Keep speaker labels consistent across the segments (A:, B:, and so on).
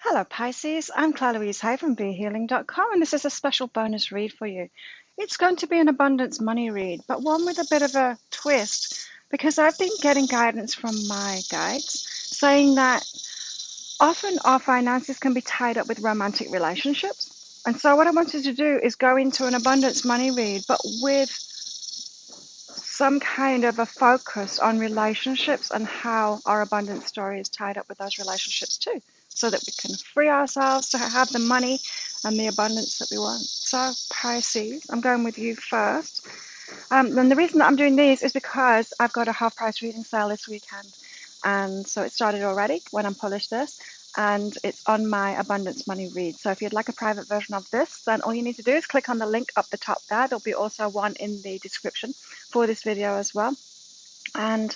A: Hello Pisces, I'm Claire Louise Hay from BeHealing.com and this is a special bonus read for you. It's going to be an abundance money read, but one with a bit of a twist because I've been getting guidance from my guides saying that often our finances can be tied up with romantic relationships. And so what I wanted to do is go into an abundance money read, but with some kind of a focus on relationships and how our abundance story is tied up with those relationships too, so that we can free ourselves to have the money and the abundance that we want. So, Pisces, I'm going with you first. And the reason that I'm doing these is because I've got a half price reading sale this weekend. And so it started already when I published this, and it's on my Abundance Money read. So if you'd like a private version of this, then all you need to do is click on the link up the top there. There'll be also one in the description for this video as well. And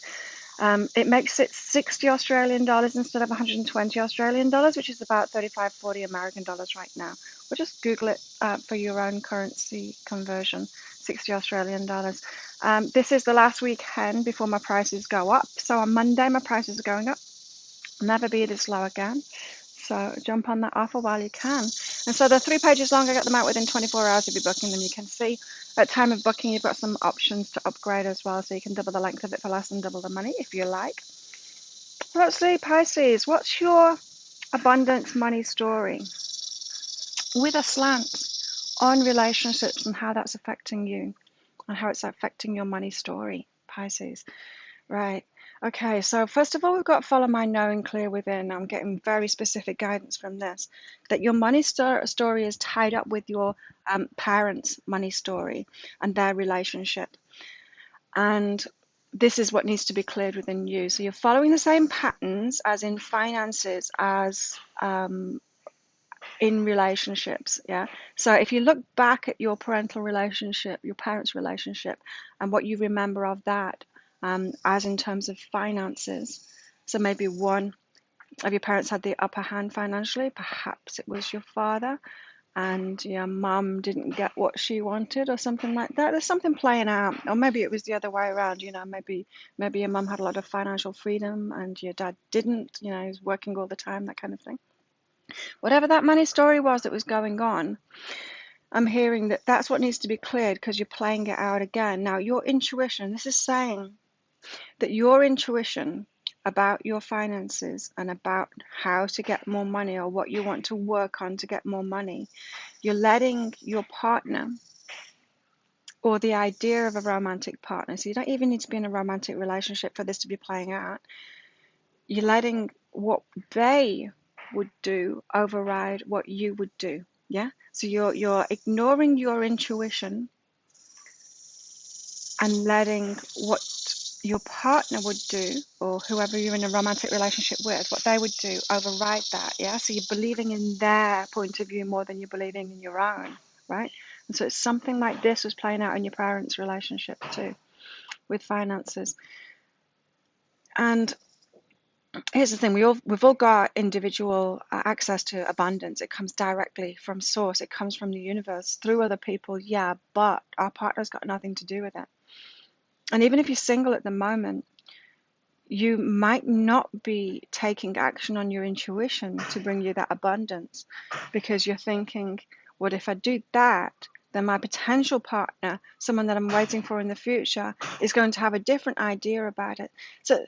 A: it makes it 60 Australian dollars instead of 120 Australian dollars, which is about 35, 40 American dollars right now. Or just Google it for your own currency conversion, 60 Australian dollars. This is the last weekend before my prices go up. So on Monday, my prices are going up. Never be this low again. So jump on that offer while you can. And so they're 3 pages long. I get them out within 24 hours of you booking them. You can see at time of booking, you've got some options to upgrade as well. So you can double the length of it for less than double the money if you like. Let's see, Pisces, what's your abundance money story? With a slant on relationships and how that's affecting you and how it's affecting your money story, Pisces. Right. Okay, so first of all, we've got follow my knowing clear within. I'm getting very specific guidance from this, that your money story is tied up with your parents' money story and their relationship. And this is what needs to be cleared within you. So you're following the same patterns as in finances, as in relationships. Yeah. So if you look back at your parental relationship, your parents' relationship, and what you remember of that, as in terms of finances. So maybe one of your parents had the upper hand financially, perhaps it was your father, and your mum didn't get what she wanted or something like that. There's something playing out. Or maybe it was the other way around, maybe your mum had a lot of financial freedom and your dad didn't, he was working all the time, that kind of thing. Whatever that money story was that was going on, I'm hearing that that's what needs to be cleared because you're playing it out again. Now, your intuition, this is saying that your intuition about your finances and about how to get more money or what you want to work on to get more money, you're letting your partner or the idea of a romantic partner, so you don't even need to be in a romantic relationship for this to be playing out, you're letting what they would do override what you would do. Yeah, so you're ignoring your intuition and letting what your partner would do, or whoever you're in a romantic relationship with, what they would do, override that. Yeah, so you're believing in their point of view more than you're believing in your own, right? And so it's something like this was playing out in your parents' relationship too, with finances. And here's the thing, we've all got individual access to abundance. It comes directly from source. It comes from the universe through other people, yeah, but our partner's got nothing to do with it. And even if you're single at the moment, you might not be taking action on your intuition to bring you that abundance because you're thinking, what if I do that? Then my potential partner, someone that I'm waiting for in the future, is going to have a different idea about it. So,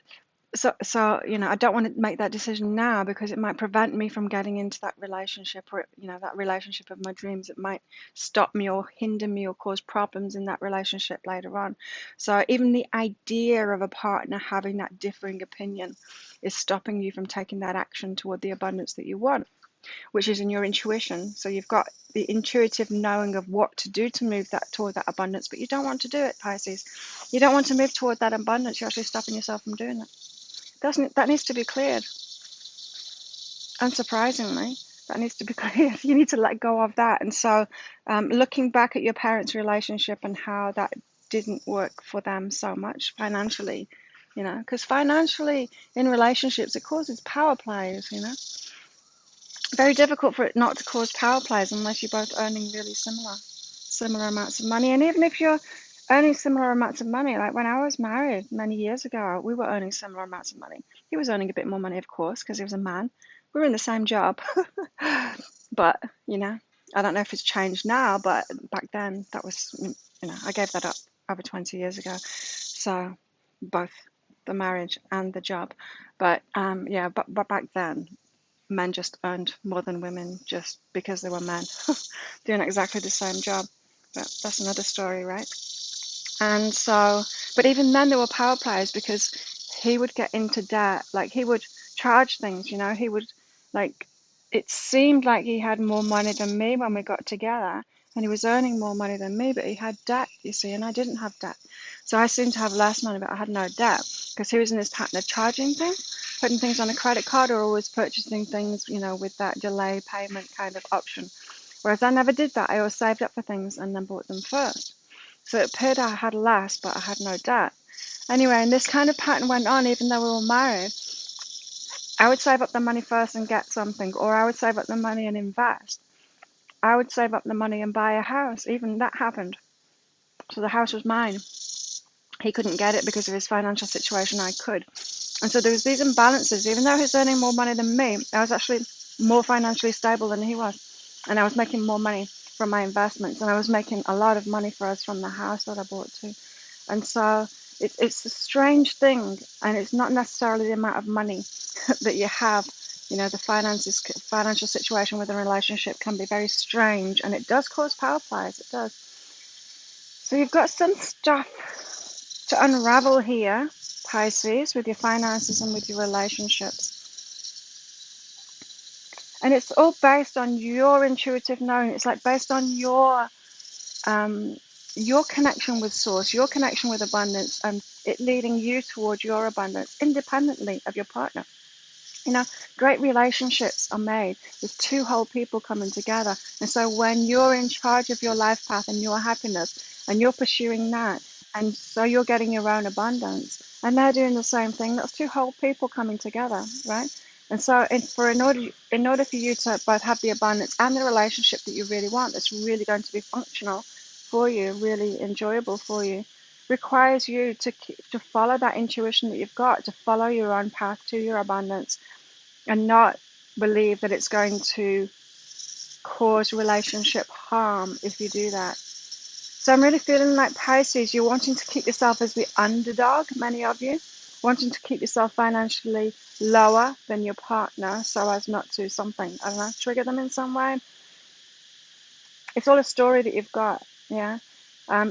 A: I don't want to make that decision now because it might prevent me from getting into that relationship, or, that relationship of my dreams. It might stop me or hinder me or cause problems in that relationship later on. So even the idea of a partner having that differing opinion is stopping you from taking that action toward the abundance that you want, which is in your intuition. So you've got the intuitive knowing of what to do to move that toward that abundance, but you don't want to do it, Pisces. You don't want to move toward that abundance. You're actually stopping yourself from doing it. That needs to be cleared. Unsurprisingly, that needs to be cleared. You need to let go of that. And so looking back at your parents' relationship and how that didn't work for them so much financially, because financially in relationships, it causes power plays, Very difficult for it not to cause power plays unless you're both earning really similar amounts of money. And even if you're earning similar amounts of money, like when I was married many years ago, we were earning similar amounts of money. He was earning a bit more money, of course, because he was a man, we're in the same job. But, I don't know if it's changed now, but back then that was, I gave that up over 20 years ago. So both the marriage and the job. But yeah, but back then men just earned more than women just because they were men doing exactly the same job. But that's another story, right? And so, but even then there were power plays because he would get into debt. Like he would charge things, he would like, it seemed like he had more money than me when we got together and he was earning more money than me, but he had debt, you see, and I didn't have debt. So I seemed to have less money, but I had no debt because he was in his pattern of charging things, putting things on a credit card or always purchasing things, with that delay payment kind of option. Whereas I never did that. I always saved up for things and then bought them first. So it appeared I had less, but I had no debt. Anyway, and this kind of pattern went on even though we were married. I would save up the money first and get something, or I would save up the money and invest. I would save up the money and buy a house. Even that happened. So the house was mine. He couldn't get it because of his financial situation. I could. And so there was these imbalances. Even though he's earning more money than me, I was actually more financially stable than he was. And I was making more money from my investments. And I was making a lot of money for us from the house that I bought too. And so it's a strange thing, and it's not necessarily the amount of money that you have. The financial situation with a relationship can be very strange, and it does cause power plays. It does. So you've got some stuff to unravel here, Pisces, with your finances and with your relationships. And it's all based on your intuitive knowing. It's like based on your connection with source, your connection with abundance, and it leading you towards your abundance independently of your partner. Great relationships are made with two whole people coming together. And so when you're in charge of your life path and your happiness and you're pursuing that, and so you're getting your own abundance and they're doing the same thing, that's two whole people coming together, right? And so in order for you to both have the abundance and the relationship that you really want, that's really going to be functional for you, really enjoyable for you, requires you to follow that intuition that you've got, to follow your own path to your abundance and not believe that it's going to cause relationship harm if you do that. So I'm really feeling like Pisces, you're wanting to keep yourself as the underdog, many of you, wanting to keep yourself financially lower than your partner so as not to trigger them in some way. It's all a story that you've got, yeah.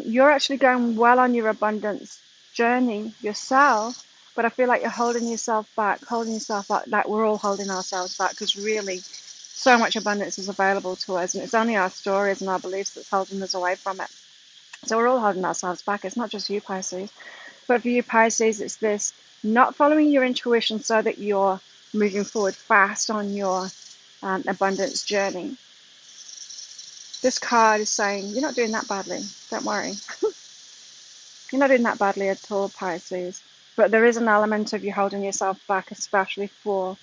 A: You're actually going well on your abundance journey yourself, but I feel like you're holding yourself back, like we're all holding ourselves back because really so much abundance is available to us, and it's only our stories and our beliefs that's holding us away from it. So we're all holding ourselves back. It's not just you, Pisces, but for you, Pisces, it's this not following your intuition so that you're moving forward fast on your abundance journey. This card is saying, you're not doing that badly. Don't worry. You're not doing that badly at all, Pisces. But there is an element of you holding yourself back, especially for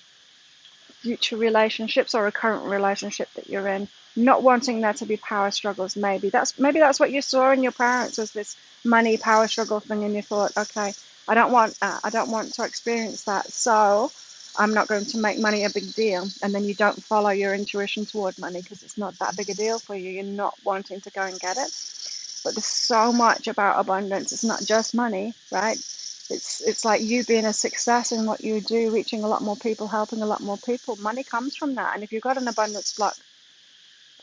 A: future relationships or a current relationship that you're in, not wanting there to be power struggles. Maybe that's what you saw in your parents, was this money power struggle thing, and you thought, okay, I don't want to experience that, so I'm not going to make money a big deal. And then you don't follow your intuition toward money because it's not that big a deal for you. You're not wanting to go and get it. But there's so much about abundance. It's not just money, right? It's like you being a success in what you do, reaching a lot more people, helping a lot more people. Money comes from that. And if you've got an abundance block,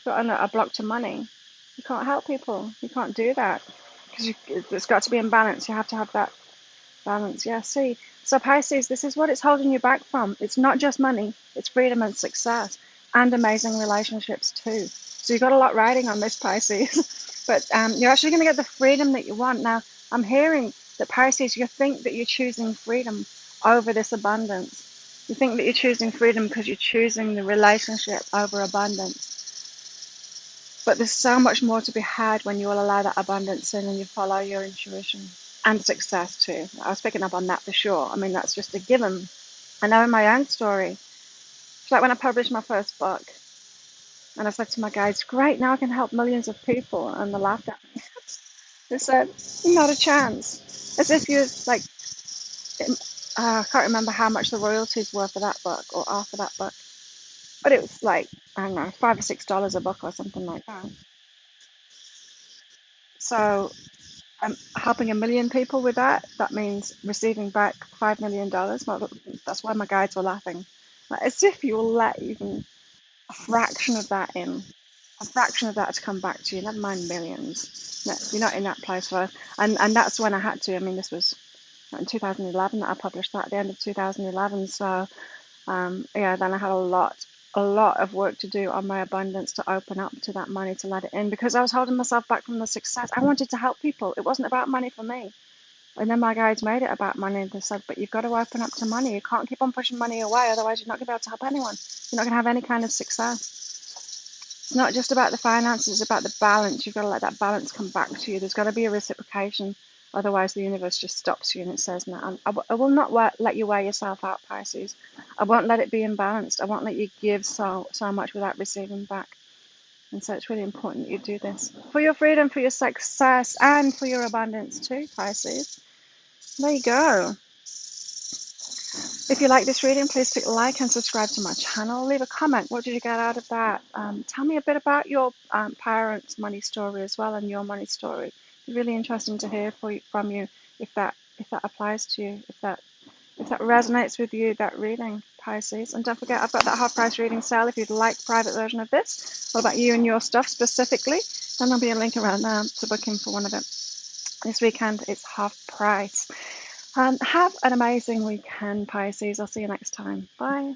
A: got a block to money, you can't help people. You can't do that because it's got to be in balance. You have to have that balance. Yeah, see. So Pisces, this is what it's holding you back from. It's not just money. It's freedom and success and amazing relationships too. So you've got a lot riding on this, Pisces. But you're actually going to get the freedom that you want. Now, I'm hearing that Pisces, you think that you're choosing freedom over this abundance. You think that you're choosing freedom because you're choosing the relationship over abundance. But there's so much more to be had when you will allow that abundance in and you follow your intuition. And success too. I was picking up on that for sure. I mean, that's just a given. I know in my own story, it's like when I published my first book, and I said to my guys, great, now I can help millions of people. And they laughed at me. They said, not a chance. As if you're like, I can't remember how much the royalties were for that book or are for that book. but it was like, I don't know, $5 or $6 a book or something like that. So I'm helping 1 million people with that. That means receiving back $5 million. Well, that's why my guides were laughing. Like, as if you will let even a fraction of that in, a fraction of that to come back to you, never mind millions. No, you're not in that place for, and that's when I had to. I mean, this was in 2011 that I published that at the end of 2011. So yeah, then I had a lot of work to do on my abundance to open up to that money, to let it in, because I was holding myself back from the success. I wanted to help people. It wasn't about money for me. And then my guides made it about money. They said, but you've got to open up to money. You can't keep on pushing money away, otherwise you're not going to be able to help anyone. You're not going to have any kind of success. It's not just about the finances, it's about the balance. You've got to let that balance come back to you. There's got to be a reciprocation. Otherwise, the universe just stops you and it says, no, I will not let you wear yourself out, Pisces. I won't let it be imbalanced. I won't let you give so much without receiving back. And so it's really important that you do this for your freedom, for your success, and for your abundance too, Pisces. There you go. If you like this reading, please click like and subscribe to my channel. Leave a comment. What did you get out of that? Tell me a bit about your parents' money story as well, and your money story. It's really interesting to hear from you if that applies to you, if that resonates with you, that reading, Pisces. And don't forget, I've got that half price reading sale if you'd like a private version of this, all about you and your stuff specifically. Then there'll be a link around there to book in for one of them. This weekend it's half price. Have an amazing weekend, Pisces. I'll see you next time. Bye.